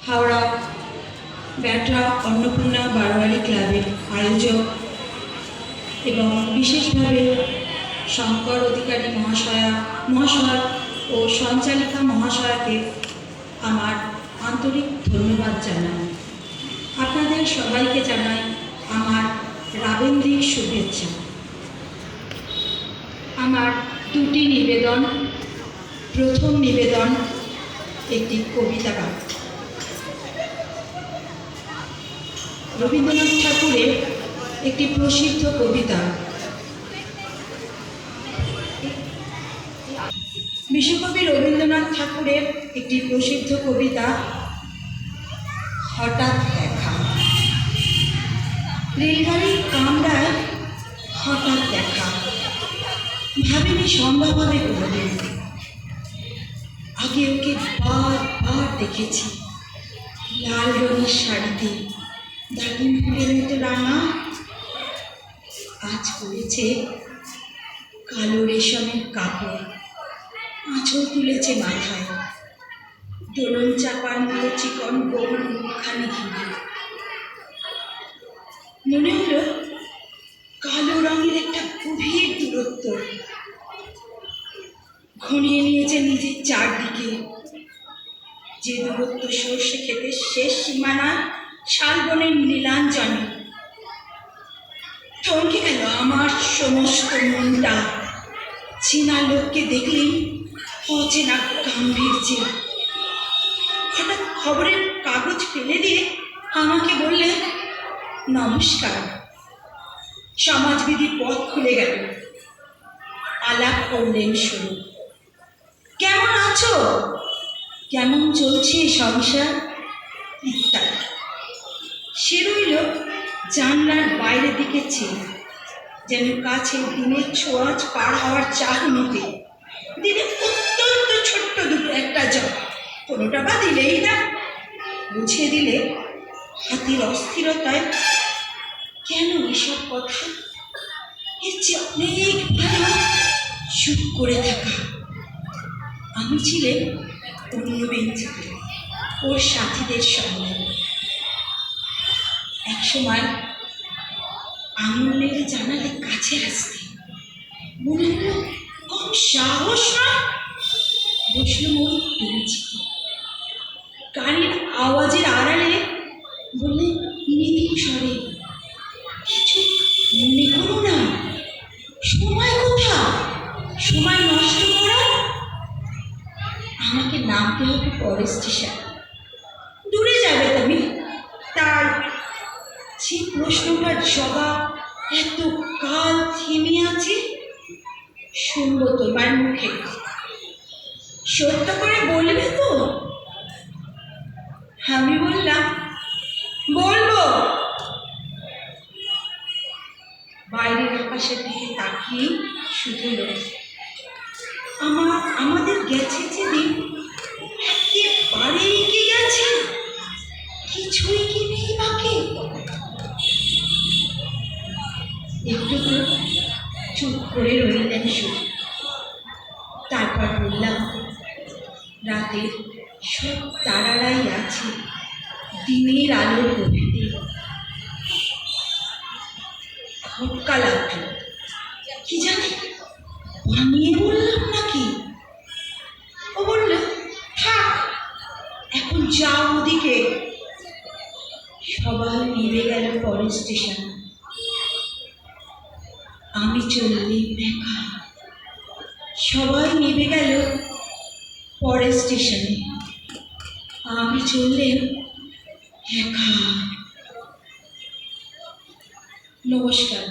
হাওড়া ব্যাটরা অন্নপূর্ণা বারোয়ারি ক্লাবের আয়োজক এবং বিশেষভাবে শঙ্কর অধিকারী মহাশয় ও সঞ্চালিকা মহাশয়াকে আমার আন্তরিক ধন্যবাদ জানাই। আপনাদের সবাইকে জানাই আমার রাবেন্দ্রিক শুভেচ্ছা। আমার দুটি নিবেদন। প্রথম নিবেদন একটি কবিতা পাঠ। রবীন্দ্রনাথ ঠাকুরের একটি প্রসিদ্ধ কবিতা, বিশ্বকবি রবীন্দ্রনাথ ঠাকুরের একটি প্রসিদ্ধ কবিতা হঠাৎ দেখা। রেলগাড়ির কামরায় হঠাৎ দেখা, ভাবিনি সম্ভব হবে কোনোদিন। আগে ওকে বারবার দেখেছি, লাল রঙের শাড়িতে দাগিন ফুলের মতো রাঙা। আজ পড়েছে কালো রেশমের কাপড়, আঁচল তুলেছে মাথায়, দোলন চাপার মতো চিকন গোল মুখখানে ঘিরে। মনে হলো কালো রঙের একটা গভীর দূরত্ব ঘনিয়ে নিয়েছে নিজের চারদিকে। যে দূরত্ব সর্ষে ক্ষেতের শেষ সীমানা শালবনের নীলাঞ্জনে। থমকে গেল আমার সমস্ত মনটা। চেনা লোককে দেখলেই অচেনা গাম্ভীর্যে। হঠাৎ খবরের কাগজ ফেলে দিয়ে আমাকে বললে, নমস্কার। সমাজবিধি পথ খুলে গেল। আলাপ করলেন শুরু। কেমন আছো, কেমন চলছে সংসার ইত্যাদি। সে রইল জানলার বাইরের দিকে চেয়ে, যেন কাছে দিনের ছোঁয়াচ পার হওয়ার চাহনিতে। দিনে অত্যন্ত ছোট্ট দুটো একটা জল, কোনোটা বা দিলেই না। বুঝিয়ে দিলে হাতের অস্থিরতায়, কেন এসব কথা? এর চেয়ে অনেক ভালো চুপ করে থাকা। আমি ছিলেন অন্য বেঞ্চিতে ওর সাথীদের সঙ্গে। একসময় আঙুল নেড়ে জানালে কাছে আসতে, মনে হলো কম সাহস নয়। বসলো ওই বেঞ্চিতে। গাড়ির আওয়াজের আড়ালে বললে মৃদু স্বরে, কিছু মনে করো না। সময় কোথা, সময় নষ্ট করা? আমাকে নামতে হবে পরের স্টেশন। দূরে যাবে তুমি? তার যে প্রশ্নটার জবাব এত কাল থেমে আছে, শুনবো তোমার মুখে। সত্য করে বলবে তো? আমি বললাম, বলবো। বাইরের আকাশের দিকে তাকিয়ে শুধু আমাদের গেছে যেদিন, একেবারেই কি গেছে, কিছুই কি নেই বাকি। একটু চুপ করে রইলেন শুধু। তারপর বললাম, রাতে সব তারারাই আছে দিনের আলোর গভীরে। খটকা লাগলো, কি জানি বানিয়ে বললাম নাকি। ও বলল, থাক এখন যাও ওদিকে। সবাই নেমে গেল পরের স্টেশন। আমি চললেই একা। সবাই নেমে গেল পরের স্টেশনে। আমি চললেন একা। নমস্কার।